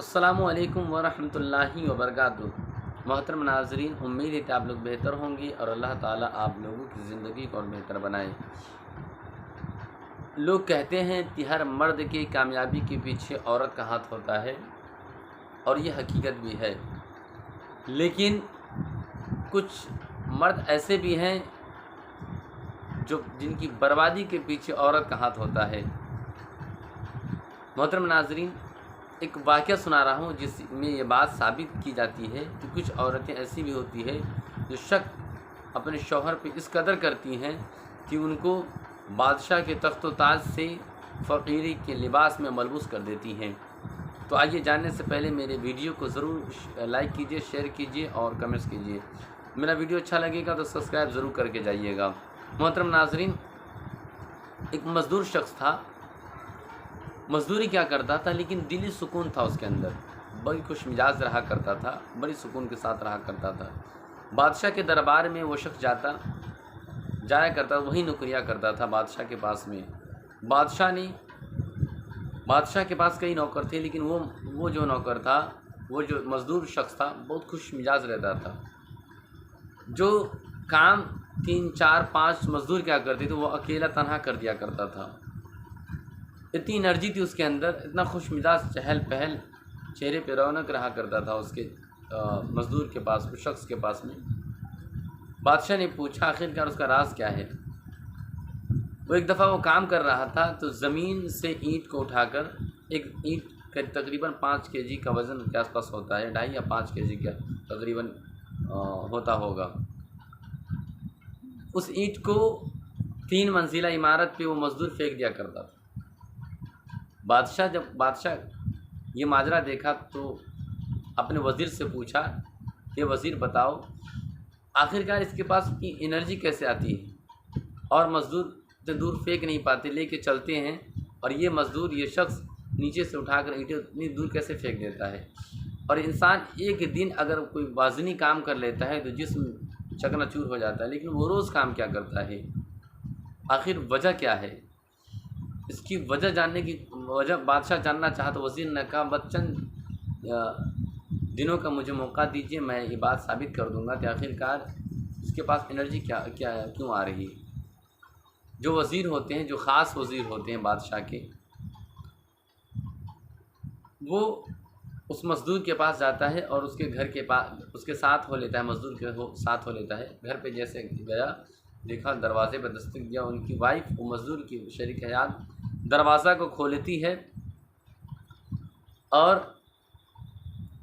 السلام علیکم ورحمۃ اللہ وبرکاتہ۔ محترم ناظرین، امید ہے کہ آپ لوگ بہتر ہوں گے اور اللہ تعالیٰ آپ لوگوں کی زندگی کو اور بہتر بنائے۔ لوگ کہتے ہیں کہ ہر مرد کی کامیابی کے پیچھے عورت کا ہاتھ ہوتا ہے، اور یہ حقیقت بھی ہے، لیکن کچھ مرد ایسے بھی ہیں جن کی بربادی کے پیچھے عورت کا ہاتھ ہوتا ہے۔ محترم ناظرین، ایک واقعہ سنا رہا ہوں جس میں یہ بات ثابت کی جاتی ہے کہ کچھ عورتیں ایسی بھی ہوتی ہیں جو شک اپنے شوہر پہ اس قدر کرتی ہیں کہ ان کو بادشاہ کے تخت و تاج سے فقیری کے لباس میں ملبوس کر دیتی ہیں۔ تو آئیے جاننے سے پہلے میرے ویڈیو کو ضرور لائک کیجئے، شیئر کیجئے اور کمنٹس کیجئے۔ میرا ویڈیو اچھا لگے گا تو سبسکرائب ضرور کر کے جائیے گا۔ محترم ناظرین، ایک مزدور شخص تھا، مزدوری کیا کرتا تھا لیکن دلی سکون تھا اس کے اندر، بڑی خوش مزاج رہا کرتا تھا، بڑی سکون کے ساتھ رہا کرتا تھا۔ بادشاہ کے دربار میں وہ شخص جایا کرتا، وہی نوکریاں کرتا تھا بادشاہ کے پاس میں۔ بادشاہ کے پاس کئی نوکر تھے، لیکن وہ جو نوکر تھا، وہ جو مزدور شخص تھا، بہت خوش مزاج رہتا تھا۔ جو کام 3 4 5 مزدور کیا کرتے تھے، وہ اکیلا تنہا کر دیا کرتا تھا۔ اتنی انرجی تھی اس کے اندر، اتنا خوش مزاج، چہل پہل، چہرے پہ رونق رہا کرتا تھا اس کے مزدور کے پاس، اس شخص کے پاس میں۔ بادشاہ نے پوچھا آخرکار اس کا راز کیا ہے۔ وہ ایک دفعہ وہ کام کر رہا تھا تو زمین سے اینٹ کو اٹھا کر، ایک اینٹ کا تقریباً 5 kg کا وزن کے آس پاس ہوتا ہے، 2.5 یا 5 kg کا تقریباً ہوتا ہوگا۔ اس اینٹ کو 3 منزلہ عمارت پہ وہ مزدور پھینک دیا کرتا تھا۔ جب بادشاہ یہ ماجرا دیکھا تو اپنے وزیر سے پوچھا کہ وزیر بتاؤ آخرکار اس کے پاس اتنی انرجی کیسے آتی ہے، اور مزدور اتنے دور پھینک نہیں پاتے، لے کے چلتے ہیں، اور یہ مزدور، یہ شخص نیچے سے اٹھا کر اینٹیں اتنی دور کیسے پھینک دیتا ہے۔ اور انسان ایک دن اگر کوئی وزنی کام کر لیتا ہے تو جسم چکنا چور ہو جاتا ہے، لیکن وہ روز کام کیا کرتا ہے، آخر وجہ کیا ہے؟ اس کی وجہ جاننے کی بادشاہ جاننا چاہا تو وزیر نے کہا بس چند دنوں کا مجھے موقع دیجیے، میں یہ بات ثابت کر دوں گا کہ آخرکار اس کے پاس انرجی کیوں آ رہی ہے۔ جو وزیر ہوتے ہیں، جو خاص وزیر ہوتے ہیں بادشاہ کے، وہ اس مزدور کے پاس جاتا ہے اور اس کے گھر کے پاس اس کے ساتھ ہو لیتا ہے، مزدور کے ساتھ ہو لیتا ہے۔ گھر پہ جیسے گیا، دیکھا، دروازے پہ دستک دیا، ان کی وائف، وہ مزدور کی شریک حیات، دروازہ کو کھولتی ہے اور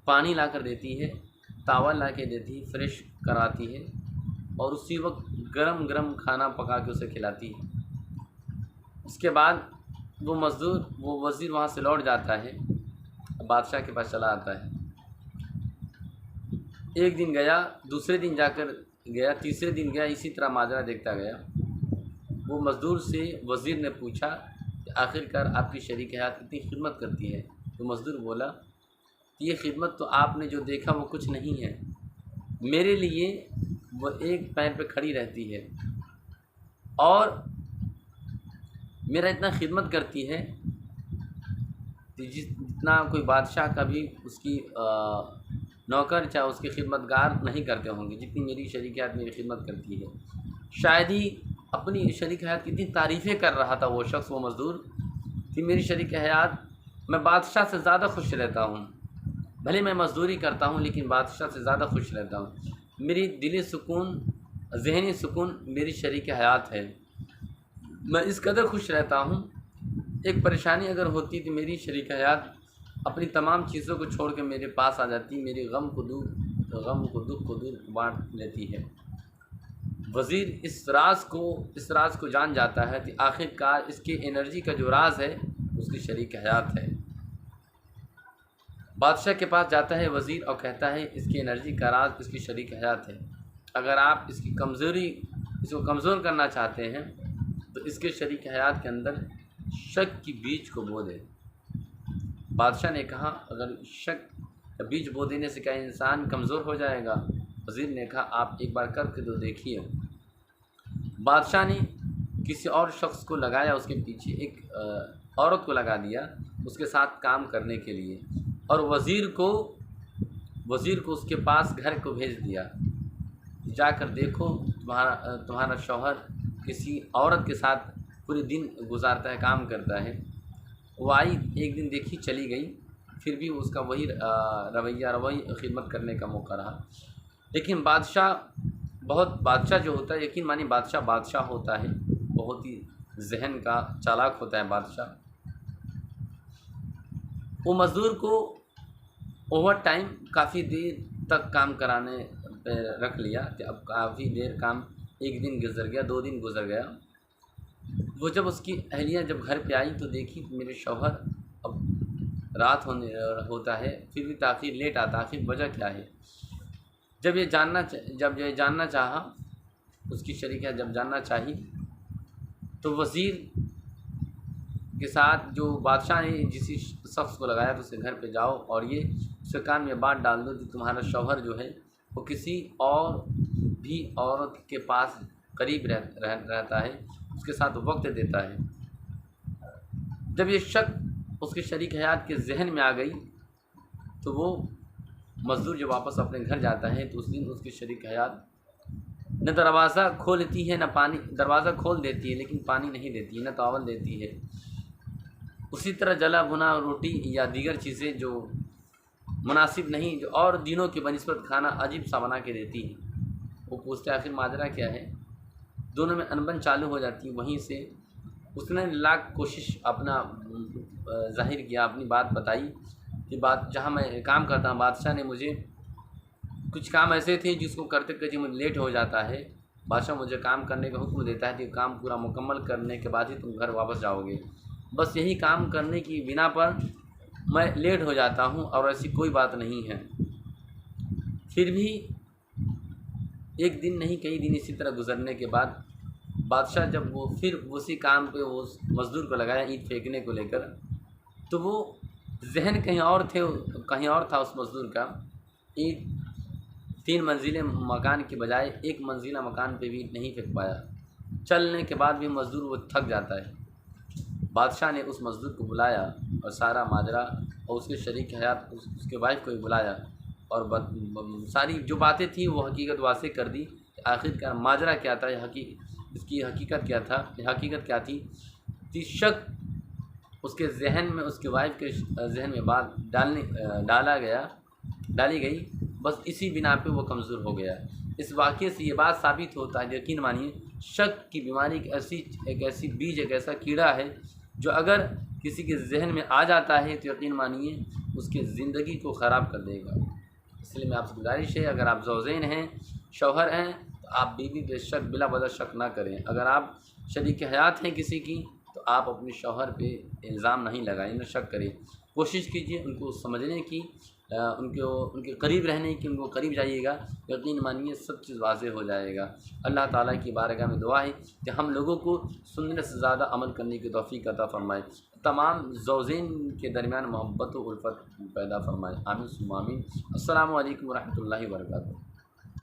پانی لا کر دیتی ہے، تاول لا کے دیتی ہے، فریش کراتی ہے، اور اسی وقت گرم گرم کھانا پکا کے اسے کھلاتی ہے۔ اس کے بعد وہ وزیر وہاں سے لوٹ جاتا ہے، بادشاہ کے پاس چلا آتا ہے۔ ایک دن گیا، دوسرے دن جا کر گیا، تیسرے دن گیا، اسی طرح ماجرا دیکھتا گیا۔ وہ مزدور سے وزیر نے پوچھا کہ آخرکار آپ کی شریک حیات کتنی خدمت کرتی ہے؟ تو مزدور بولا کہ یہ خدمت تو آپ نے جو دیکھا وہ کچھ نہیں ہے، میرے لیے وہ ایک پیر پہ کھڑی رہتی ہے اور میرا اتنا خدمت کرتی ہے کہ جتنا کوئی بادشاہ کا بھی اس کی نوکر چاہے اس کی خدمتگار نہیں کرتے ہوں گے، جتنی میری شریک حیات میری خدمت کرتی ہے۔ شاید ہی اپنی شریک حیات کی اتنی تعریفیں کر رہا تھا وہ شخص، وہ مزدور، کہ میری شریک حیات، میں بادشاہ سے زیادہ خوش رہتا ہوں، بھلے میں مزدوری کرتا ہوں لیکن بادشاہ سے زیادہ خوش رہتا ہوں۔ میری دلی سکون، ذہنی سکون میری شریک حیات ہے، میں اس قدر خوش رہتا ہوں۔ ایک پریشانی اگر ہوتی تو میری شریک حیات اپنی تمام چیزوں کو چھوڑ کے میرے پاس آ جاتی، میری غم کو دکھ کو دور بانٹ لیتی ہے۔ وزیر اس راز کو جان جاتا ہے کہ آخرکار اس کی انرجی کا جو راز ہے اس کی شریک حیات ہے۔ بادشاہ کے پاس جاتا ہے وزیر اور کہتا ہے اس کی انرجی کا راز اس کی شریک حیات ہے، اگر آپ اس کو کمزور کرنا چاہتے ہیں تو اس کے شریک حیات کے اندر شک کی بیج کو بو دیں۔ بادشاہ نے کہا اگر شک کا بیج بو دینے سے کیا انسان کمزور ہو جائے گا؟ وزیر نے کہا آپ ایک بار کر کے تو دیکھیے۔ بادشاہ نے کسی اور شخص کو لگایا، اس کے پیچھے ایک عورت کو لگا دیا اس کے ساتھ کام کرنے کے لیے۔ اور وزیر کو اس کے پاس گھر کو بھیج دیا، جا کر دیکھو تمہارا شوہر کسی عورت کے ساتھ پورے دن گزارتا ہے، کام کرتا ہے۔ وہ آئی، ایک دن دیکھی، چلی گئی، پھر بھی اس کا وہی رویہ وہی خدمت کرنے کا موقع رہا۔ لیکن بادشاہ جو ہوتا ہے، یقین مانی بادشاہ ہوتا ہے، بہت ہی ذہن کا چالاک ہوتا ہے بادشاہ۔ وہ مزدور کو اوور ٹائم کافی دیر تک کام کرانے پہ رکھ لیا کہ اب کافی دیر کام، ایک دن گزر گیا، 2 دن گزر گیا۔ وہ جب اس کی اہلیہ جب گھر پہ آئی تو دیکھی میرے شوہر اب رات ہوتا ہے پھر بھی تاخیر، لیٹ آتا، آخر وجہ کیا ہے؟ جب یہ جاننا چاہا، اس کی شریکہ جب جاننا چاہی تو وزیر کے ساتھ جو بادشاہ نے جسی شخص کو لگایا تو اسے گھر پہ جاؤ اور یہ اس کے کان میں بات ڈال دو کہ تمہارا شوہر جو ہے وہ کسی اور بھی عورت کے پاس قریب رہتا ہے، اس کے ساتھ وقت دیتا ہے۔ جب یہ شک اس کے شریک حیات کے ذہن میں آ گئی تو وہ مزدور جب واپس اپنے گھر جاتا ہے تو اس دن اس کی شریک حیات نہ دروازہ کھولتی ہے نہ پانی، دروازہ کھول دیتی ہے لیکن پانی نہیں دیتی ہے، نہ تاول دیتی ہے۔ اسی طرح جلا بھنا روٹی یا دیگر چیزیں جو مناسب نہیں، جو اور دنوں کی بنسبت کھانا عجیب سا بنا کے دیتی ہے۔ وہ پوچھتے آخر ماجرا کیا ہے؟ دونوں میں انبن چالو ہو جاتی ہے۔ وہیں سے اس نے لاکھ کوشش اپنا ظاہر کیا، اپنی بات بتائی کہ جہاں میں کام کرتا ہوں بادشاہ نے مجھے کچھ کام ایسے تھے جس کو کرتے کرتے مجھے لیٹ ہو جاتا ہے، بادشاہ مجھے کام کرنے کا حکم دیتا ہے کہ کام پورا مکمل کرنے کے بعد ہی تم گھر واپس جاؤ گے، بس یہی کام کرنے کی بنا پر میں لیٹ ہو جاتا ہوں اور ایسی کوئی بات نہیں ہے۔ پھر بھی ایک دن نہیں کئی دن اسی طرح گزرنے کے بعد بادشاہ جب وہ پھر اسی کام پہ وہ مزدور کو لگایا اینٹ پھینکنے کو لے کر، تو وہ ذہن کہیں اور تھا اس مزدور کا۔ اینٹ 3 منزلیں مکان کے بجائے 1 منزلہ مکان پہ بھی نہیں پھینک پایا۔ چلنے کے بعد بھی مزدور وہ تھک جاتا ہے۔ بادشاہ نے اس مزدور کو بلایا اور سارا ماجرا، اور اس کے شریک حیات اس کے وائف کو بھی بلایا اور ساری جو باتیں تھیں وہ حقیقت واضح کر دی کہ آخر کا ماجرا کیا تھا، اس کی حقیقت کیا تھی۔ شک اس کے ذہن میں، اس کے وائف کے ذہن میں بات ڈالی گئی، بس اسی بنا پہ وہ کمزور ہو گیا۔ اس واقعے سے یہ بات ثابت ہوتا ہے، یقین مانیے شک کی بیماری ایک ایسی بیج، ایک ایسا کیڑا ہے جو اگر کسی کے ذہن میں آ جاتا ہے تو یقین مانیے اس کی زندگی کو خراب کر دے گا۔ اس لیے میں آپ سے گزارش ہے، اگر آپ زوجین ہیں، شوہر ہیں، تو آپ بیوی پہ شک بلا وجہ شک نہ کریں۔ اگر آپ شریک حیات ہیں کسی کی تو آپ اپنے شوہر پہ الزام نہیں لگائیں، نہ شک کریں۔ کوشش کیجیے ان کو سمجھنے کی، ان کے قریب رہنے کی، ان کو قریب جائیے گا، یقین مانیے سب چیز واضح ہو جائے گا۔ اللہ تعالیٰ کی بارگاہ میں دعا ہے کہ ہم لوگوں کو سننے سے زیادہ عمل کرنے کی توفیق عطا فرمائے، تمام زوجین کے درمیان محبت و الفت پیدا فرمائے، آمین ثم آمین۔ السلام علیکم ورحمۃ اللہ وبرکاتہ۔